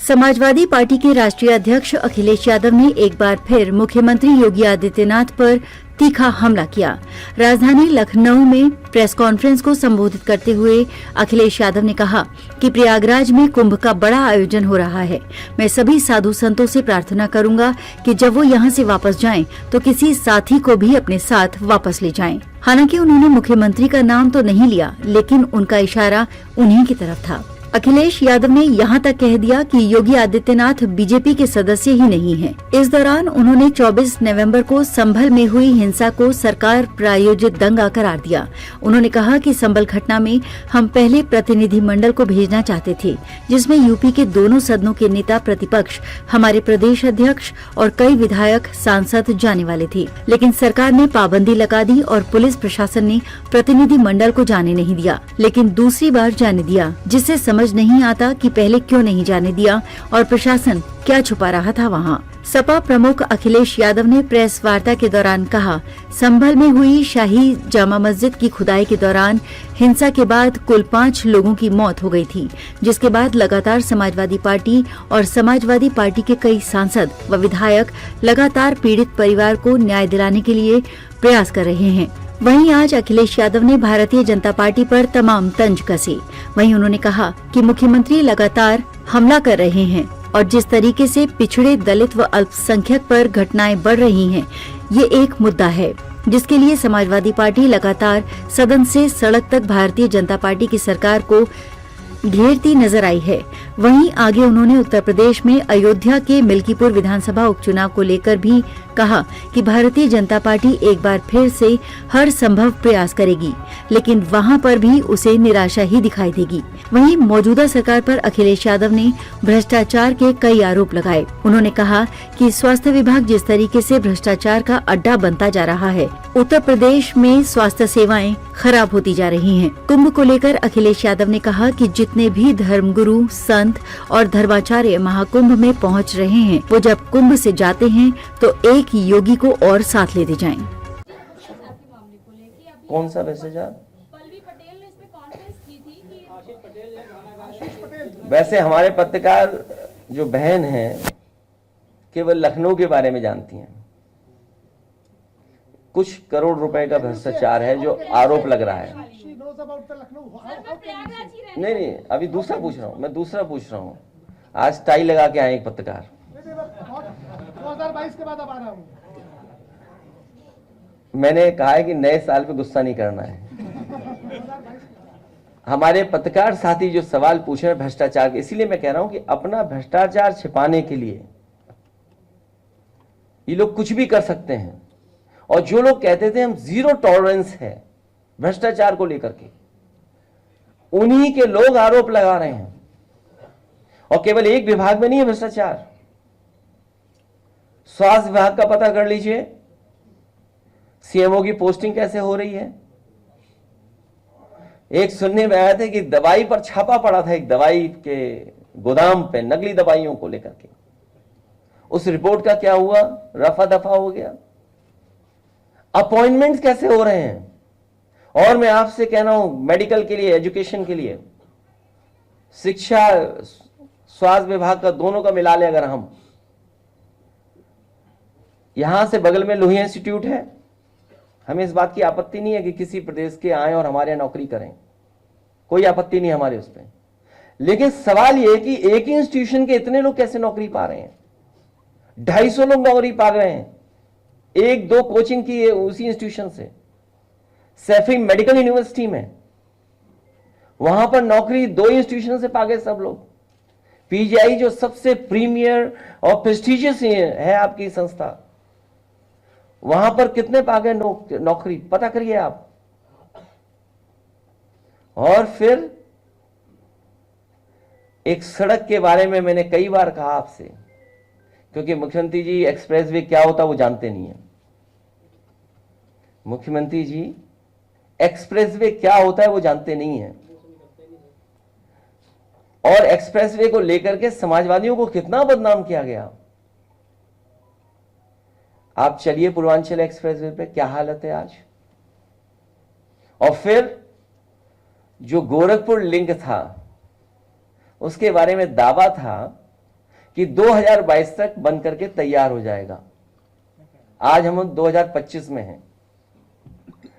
Samajwadi party के राष्ट्रीय अध्यक्ष अखिलेश यादव ने एक बार फिर मुख्यमंत्री योगी आदित्यनाथ पर तीखा हमला किया। राजधानी लखनऊ में प्रेस कॉन्फ्रेंस को संबोधित करते हुए अखिलेश यादव ने कहा कि प्रयागराज में कुंभ का बड़ा आयोजन हो रहा है। मैं सभी साधु संतों से प्रार्थना करूंगा कि जब वो यहां से वापस जाएं तो किसी साथी को भी अपने साथ वापस ले जाएं। हालांकि उन्होंने मुख्यमंत्री का नाम तो नहीं लिया, लेकिन उनका इशारा उन्हीं की तरफ था। अखिलेश यादव ने यहां तक कह दिया कि योगी आदित्यनाथ बीजेपी के सदस्य ही नहीं हैं। इस दौरान उन्होंने 24 नवंबर को संभल में हुई हिंसा को सरकार प्रायोजित दंगा करार दिया। उन्होंने कहा कि संभल घटना में हम पहले प्रतिनिधि मंडल को भेजना चाहते थे, जिसमें यूपी के दोनों सदनों के नेता प्रतिपक्ष, हमारे प्रदेश अध्यक्ष और कई विधायक सांसद जाने वाले थे, लेकिन सरकार ने पाबंदी लगा दी और पुलिस प्रशासन ने प्रतिनिधि मंडल को जाने नहीं दिया, लेकिन दूसरी बार जाने दिया, जिससे समझ नहीं आता कि पहले क्यों नहीं जाने दिया और प्रशासन क्या छुपा रहा था वहाँ। सपा प्रमुख अखिलेश यादव ने प्रेस वार्ता के दौरान कहा, संभल में हुई शाही जामा मस्जिद की खुदाई के दौरान हिंसा के बाद कुल 5 लोगों की मौत हो गई थी, जिसके बाद लगातार समाजवादी पार्टी और समाजवादी पार्टी के कई सांसद व विधायक लगातार पीड़ित परिवार को न्याय दिलाने के लिए प्रयास कर रहे हैं। वहीं आज अखिलेश यादव ने भारतीय जनता पार्टी पर तमाम तंज कसे। वहीं उन्होंने कहा कि मुख्यमंत्री लगातार हमला कर रहे हैं और जिस तरीके से पिछड़े, दलित व अल्पसंख्यक पर घटनाएं बढ़ रही हैं, ये एक मुद्दा है जिसके लिए समाजवादी पार्टी लगातार सदन से सड़क तक भारतीय जनता पार्टी की सरकार को घेरती नजर आई है। वहीं आगे उन्होंने उत्तर प्रदेश में अयोध्या के मिल्कीपुर विधानसभा उपचुनाव को लेकर भी कहा कि भारतीय जनता पार्टी एक बार फिर से हर संभव प्रयास करेगी, लेकिन वहां पर भी उसे निराशा ही दिखाई देगी। वहीं मौजूदा सरकार पर अखिलेश यादव ने भ्रष्टाचार के कई आरोप लगाए। उन्होंने कहा कि स्वास्थ्य विभाग जिस तरीके से भ्रष्टाचार का अड्डा बनता जा रहा है, उत्तर प्रदेश में स्वास्थ्य सेवाएं खराब होती जा रही हैं। कुंभ को लेकर अखिलेश यादव ने कहा कि जितने भी धर्मगुरु, संत और धर्माचार्य महाकुंभ में पहुंच रहे हैं, वो जब कुंभ से जाते हैं तो एक योगी को और साथ लेते जाएं। कौन सा भ्रष्टाचार? वैसे हमारे पत्रकार जो बहन हैं केवल लखनऊ के बारे में जानती हैं। कुछ करोड़ रुपए का भ्रष्टाचार है जो आरोप लग रहा है। नहीं, अभी दूसरा पूछ रहा हूँ। आज टाई लगा के आए एक पत्रकार। 2022 के बाद अब आ रहा हूं। मैंने कहा है कि नए साल पे गुस्सा नहीं करना है। हमारे पत्रकार साथी जो सवाल पूछ रहे हैं भ्रष्टाचार के, इसीलिए मैं कह रहा हूं कि अपना भ्रष्टाचार छिपाने के लिए ये लोग कुछ भी कर सकते हैं। और जो लोग कहते थे हम जीरो टॉलरेंस है भ्रष्टाचार को लेकर के, उन्हीं के लोग आरोप लगा रहे हैं। और केवल एक विभाग में नहीं है भ्रष्टाचार। स्वास्थ्य विभाग का पता कर लीजिए, सीएमओ की पोस्टिंग कैसे हो रही है। एक सुनने में आया था कि दवाई पर छापा पड़ा था, एक दवाई के गोदाम पे नकली दवाइयों को लेकर के। उस रिपोर्ट का क्या हुआ? रफा दफा हो गया। अपॉइंटमेंट्स कैसे हो रहे हैं। और मैं आपसे कह रहा हूं, मेडिकल के लिए, एजुकेशन के लिए, शिक्षा, स्वास्थ्य विभाग का दोनों का मिला ले अगर हम, यहां से बगल में लोहिया इंस्टीट्यूट है, हमें इस बात की आपत्ति नहीं है कि किसी प्रदेश के आए और हमारे यहां नौकरी करें, कोई आपत्ति नहीं हमारे उस पर। लेकिन सवाल यह कि एक ही इंस्टीट्यूशन के इतने लोग कैसे नौकरी पा रहे हैं? 250 लोग नौकरी पा रहे हैं 1-2 कोचिंग की उसी इंस्टीट्यूशन से। सैफी मेडिकल यूनिवर्सिटी में, वहां पर नौकरी 2 इंस्टीट्यूशन से पा गए सब लोग। पीजीआई जो सबसे प्रीमियर और प्रेस्टिजियस है आपकी संस्था, वहां पर कितने पा गए नौकरी, पता करिए आप। और फिर एक सड़क के बारे में मैंने कई बार कहा आपसे, क्योंकि मुख्यमंत्री जी एक्सप्रेसवे क्या होता वो जानते नहीं है। मुख्यमंत्री जी एक्सप्रेसवे क्या होता है वो जानते नहीं है। और एक्सप्रेसवे को लेकर के समाजवादियों को कितना बदनाम किया गया। आप चलिए पूर्वांचल एक्सप्रेसवे पे, क्या हालत है आज। और फिर जो गोरखपुर लिंक था उसके बारे में दावा था कि 2022 तक बन करके तैयार हो जाएगा। आज हम 2025 में हैं।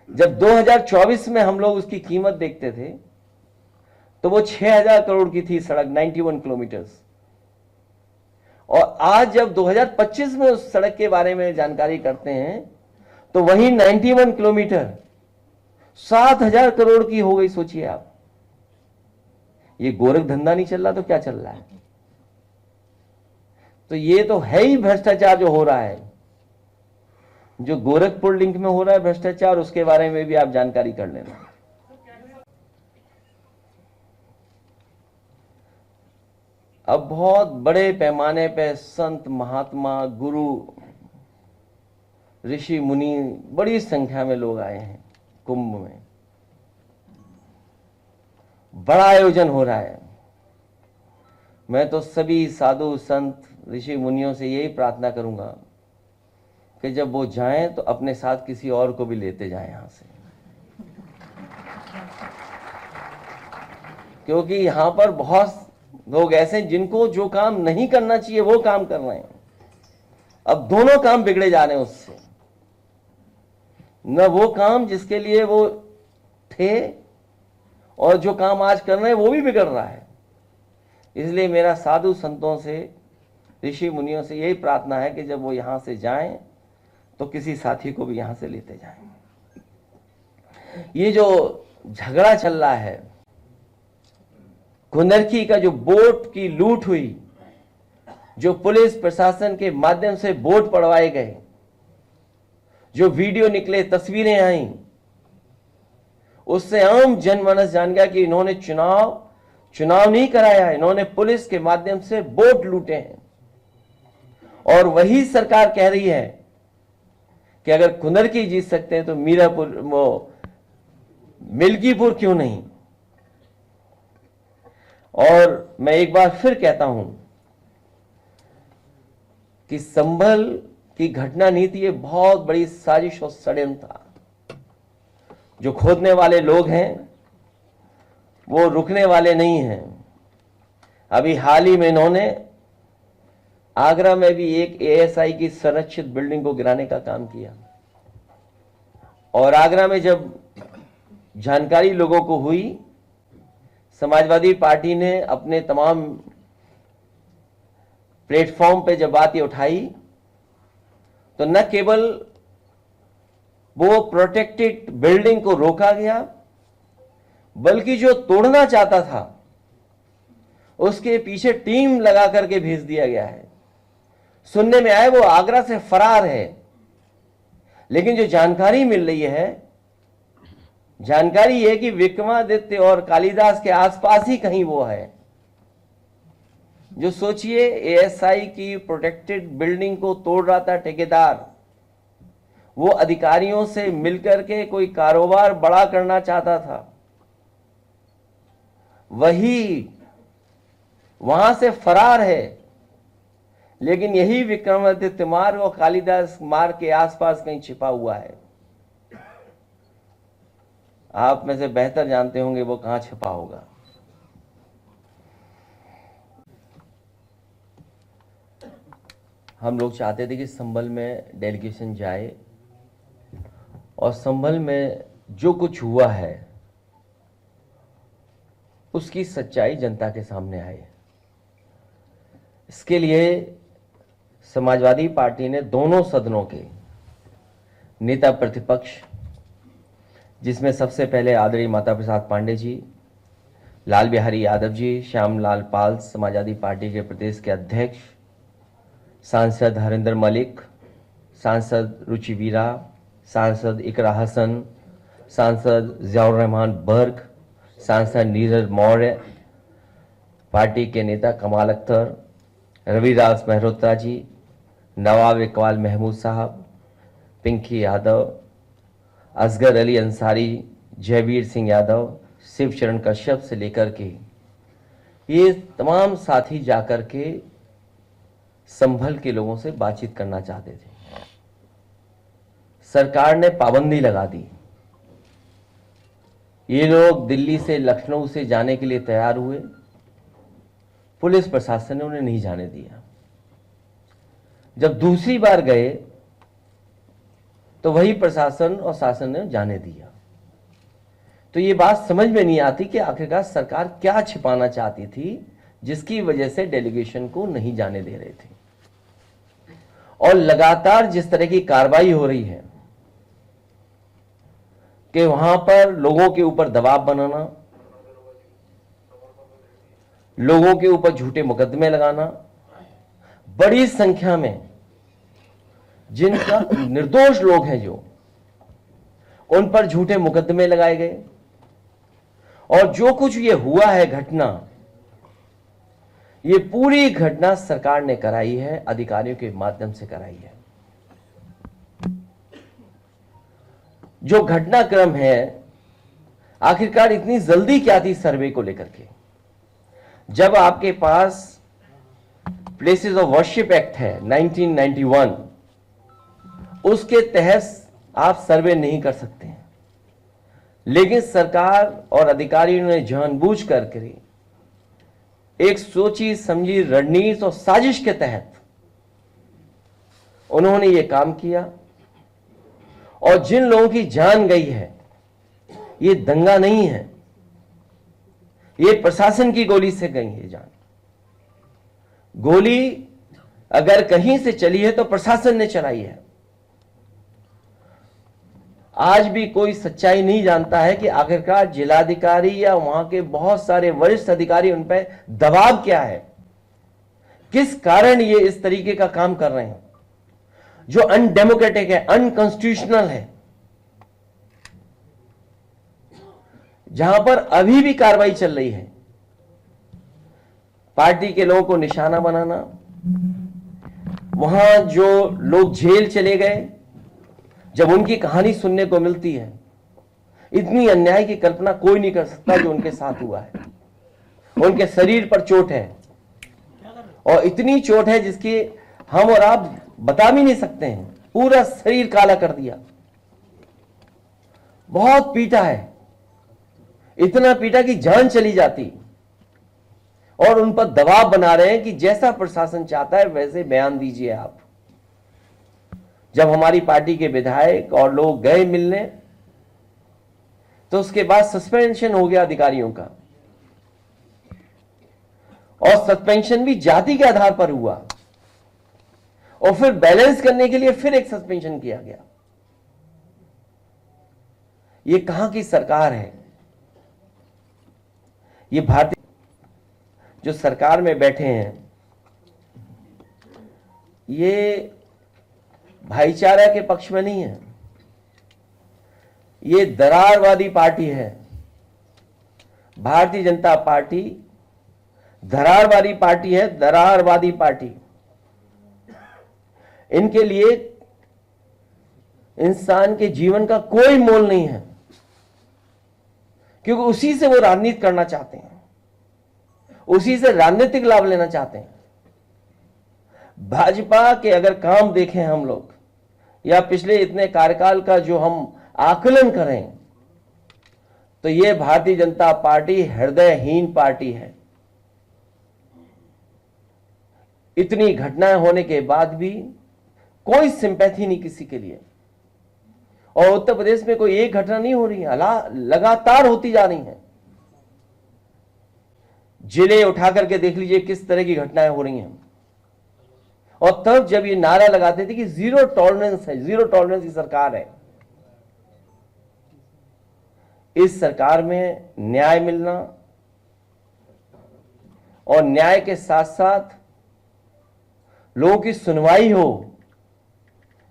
जब 2024 में हम लोग उसकी कीमत देखते थे तो वो 6000 करोड़ की थी सड़क, 91 किलोमीटर्स। और आज जब 2025 में उस सड़क के बारे में जानकारी करते हैं तो वही 91 किलोमीटर 7000 करोड़ की हो गई। सोचिए आप, ये गोरख धंधा नहीं चल रहा तो क्या चल रहा है? तो ये तो है ही भ्रष्टाचार जो हो रहा है, जो गोरखपुर लिंक में हो रहा है भ्रष्टाचार, उसके बारे में भी आप जानकारी कर लेना। अब बहुत बड़े पैमाने पे संत, महात्मा, गुरु, ऋषि मुनि, बड़ी संख्या में लोग आए हैं कुंभ में। बड़ा आयोजन हो रहा है। मैं तो सभी साधु संत ऋषि मुनियों से यही प्रार्थना करूंगा कि जब वो जाएं तो अपने साथ किसी और को भी लेते जाएं यहां से, क्योंकि यहां पर बहुत लोग ऐसे हैं जिनको जो काम नहीं करना चाहिए वो काम कर रहे हैं। अब दोनों काम बिगड़े जा रहे हैं उससे, न वो काम जिसके लिए वो थे और जो काम आज कर रहे हैं वो भी बिगड़ रहा है। इसलिए मेरा साधु संतों से, ऋषि मुनियों से यही प्रार्थना है कि जब वो यहां से जाएं तो किसी साथी को भी यहां से लेते जाएं। ये जो झगड़ा चल रहा है, कुंदरकी का जो बोट की लूट हुई, जो पुलिस प्रशासन के माध्यम से बोट पड़वाए गए, जो वीडियो निकले, तस्वीरें आई, उससे आम जनमानस जान गया कि इन्होंने चुनाव नहीं कराया, इन्होंने पुलिस के माध्यम से वोट लूटे हैं। और वही सरकार कह रही है कि अगर कुंदरकी जीत सकते हैं तो मीरापुर, वो मिल्कीपुर क्यों नहीं। और मैं एक बार फिर कहता हूं कि संभल की घटना नहीं थी, ये बहुत बड़ी साजिश और षड्यंत्र था। जो खोदने वाले लोग हैं वो रुकने वाले नहीं हैं। अभी हाल ही में इन्होंने आगरा में भी एक एएसआई की संरक्षित बिल्डिंग को गिराने का काम किया। और आगरा में जब जानकारी लोगों को हुई, समाजवादी पार्टी ने अपने तमाम प्लेटफॉर्म पे जब बात ये उठाई तो न केवल वो प्रोटेक्टेड बिल्डिंग को रोका गया, बल्कि जो तोड़ना चाहता था उसके पीछे टीम लगा करके भेज दिया गया है। सुनने में आया वो आगरा से फरार है, लेकिन जो जानकारी मिल रही है, जानकारी है कि विक्रमादित्य और कालिदास के आसपास ही कहीं वो है। जो सोचिए, एएसआई की प्रोटेक्टेड बिल्डिंग को तोड़ रहा था ठेकेदार, वो अधिकारियों से मिलकर के कोई कारोबार बड़ा करना चाहता था, वही वहां से फरार है। लेकिन यही विक्रमादित्य मार्ग और कालिदास मार्ग के आसपास कहीं छिपा हुआ है। आप में से बेहतर जानते होंगे वो कहां छिपा होगा। हम लोग चाहते थे कि संभल में डेलीगेशन जाए और संभल में जो कुछ हुआ है उसकी सच्चाई जनता के सामने आए। इसके लिए समाजवादी पार्टी ने दोनों सदनों के नेता प्रतिपक्ष, जिसमें सबसे पहले आदरणीय माता प्रसाद पांडे जी, लाल बिहारी यादव जी, श्यामलाल पाल, समाजवादी पार्टी के प्रदेश के अध्यक्ष, सांसद हरिंदर मलिक, सांसद रुचि वीरा, सांसद इकरा हसन, सांसद जियाउर रहमान बर्ग, सांसद नीरज मौर्य, पार्टी के नेता कमाल अख्तर, रविदास मेहरोत्रा जी, नवाब इकबाल महमूद साहब, पिंकी यादव, असगर अली अंसारी, जयवीर सिंह यादव, शिवचरण कश्यप से लेकर के ये तमाम साथी जाकर के संभल के लोगों से बातचीत करना चाहते थे। सरकार ने पाबंदी लगा दी। ये लोग दिल्ली से, लखनऊ से जाने के लिए तैयार हुए पुलिस प्रशासन ने उन्हें नहीं जाने दिया। जब दूसरी बार गए तो वही प्रशासन और शासन ने जाने दिया। तो ये बात समझ में नहीं आती कि आखिरकार सरकार क्या छिपाना चाहती थी जिसकी वजह से डेलीगेशन को नहीं जाने दे रहे थे। और लगातार जिस तरह की कार्रवाई हो रही है कि वहां पर लोगों के ऊपर दबाव बनाना, लोगों के ऊपर झूठे मुकदमे लगाना, बड़ी संख्या में जिनका निर्दोष लोग हैं जो उन पर झूठे मुकदमे लगाए गए। और जो कुछ ये हुआ है घटना, ये पूरी घटना सरकार ने कराई है, अधिकारियों के माध्यम से कराई है। जो घटनाक्रम है, आखिरकार इतनी जल्दी क्या थी सर्वे को लेकर के? जब आपके पास प्लेसेस ऑफ वर्शिप एक्ट है 1991, उसके तहत आप सर्वे नहीं कर सकते हैं। लेकिन सरकार और अधिकारियों ने जानबूझ करके एक सोची समझी रणनीति और साजिश के तहत उन्होंने ये काम किया। और जिन लोगों की जान गई है, ये दंगा नहीं है, ये प्रशासन की गोली से गई है जान। गोली अगर कहीं से चली है तो प्रशासन ने चलाई है। आज भी कोई सच्चाई नहीं जानता है कि आखिरकार जिलाधिकारी या वहां के बहुत सारे वरिष्ठ अधिकारी उन पर दबाव क्या है, किस कारण ये इस तरीके का काम कर रहे हैं जो अनडेमोक्रेटिक है, अनकॉन्स्टिट्यूशनल है। जहां पर अभी भी कार्रवाई चल रही है, पार्टी के लोगों को निशाना बनाना, वहां जो लोग जेल चले गए, जब उनकी कहानी सुनने को मिलती है, इतनी अन्याय की कल्पना कोई नहीं कर सकता जो उनके साथ हुआ है। उनके शरीर पर चोट है और इतनी चोट है जिसकी हम और आप बता भी नहीं सकते हैं। पूरा शरीर काला कर दिया, बहुत पीटा है, इतना पीटा कि जान चली जाती। और उन पर दबाव बना रहे हैं कि जैसा प्रशासन चाहता है वैसे बयान दीजिए आप। जब हमारी पार्टी के विधायक और लोग गए मिलने तो उसके बाद सस्पेंशन हो गया अधिकारियों का, और सस्पेंशन भी जाति के आधार पर हुआ, और फिर बैलेंस करने के लिए फिर एक सस्पेंशन किया गया। ये कहां की सरकार है? ये भारतीय जो सरकार में बैठे हैं, ये भाईचारा के पक्ष में नहीं है, ये दरारवादी पार्टी है। भारतीय जनता पार्टी दरारवादी पार्टी है, दरारवादी पार्टी। इनके लिए इंसान के जीवन का कोई मोल नहीं है, क्योंकि उसी से वो राजनीति करना चाहते हैं, उसी से राजनीतिक लाभ लेना चाहते हैं। भाजपा के अगर काम देखें हम लोग, या पिछले इतने कार्यकाल का जो हम आकलन करें, तो ये भारतीय जनता पार्टी हृदयहीन पार्टी है। इतनी घटनाएं होने के बाद भी कोई सिंपैथी नहीं किसी के लिए। और उत्तर प्रदेश में कोई एक घटना नहीं हो रही है, लगातार होती जा रही हैं। जिले उठा करके देख लीजिए किस तरह की घटनाएं हो रही हैं। और तब जब ये नारा लगाते थे कि जीरो टॉलरेंस है, जीरो टॉलरेंस की सरकार है, इस सरकार में न्याय मिलना और न्याय के साथ साथ लोगों की सुनवाई हो,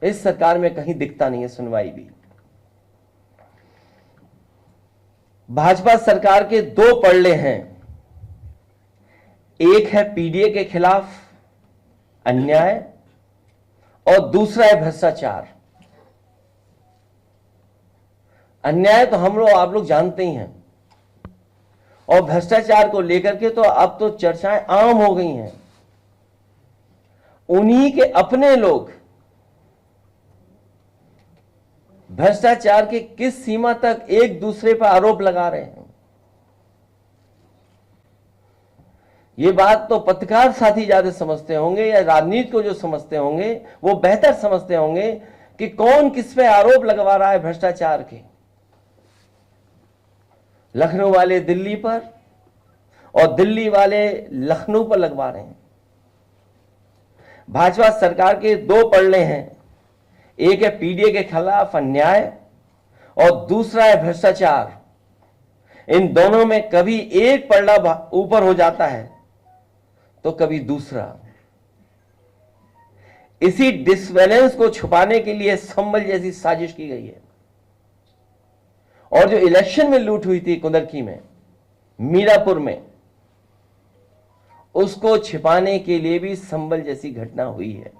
इस सरकार में कहीं दिखता नहीं है सुनवाई भी। भाजपा सरकार के दो पड़ले हैं, एक है पीडीए के खिलाफ अन्याय और दूसरा है भ्रष्टाचार। अन्याय तो हम लोग आप लोग जानते ही हैं, और भ्रष्टाचार को लेकर के तो अब तो चर्चाएं आम हो गई हैं। उन्हीं के अपने लोग भ्रष्टाचार के किस सीमा तक एक दूसरे पर आरोप लगा रहे हैं। ये बात तो पत्रकार साथी ज्यादा समझते होंगे या राजनीति को जो समझते होंगे वो बेहतर समझते होंगे कि कौन किस पे आरोप लगवा रहा है भ्रष्टाचार के। लखनऊ वाले दिल्ली पर और दिल्ली वाले लखनऊ पर लगवा रहे हैं। भाजपा सरकार के दो पलड़े हैं, एक है पीडीए के खिलाफ अन्याय और दूसरा है भ्रष्टाचार। इन दोनों में कभी एक पलड़ा ऊपर हो जाता है तो कभी दूसरा। इसी डिसबैलेंस को छुपाने के लिए संभल जैसी साजिश की गई है। और जो इलेक्शन में लूट हुई थी कुंदरकी में, मीरापुर में, उसको छिपाने के लिए भी संभल जैसी घटना हुई है।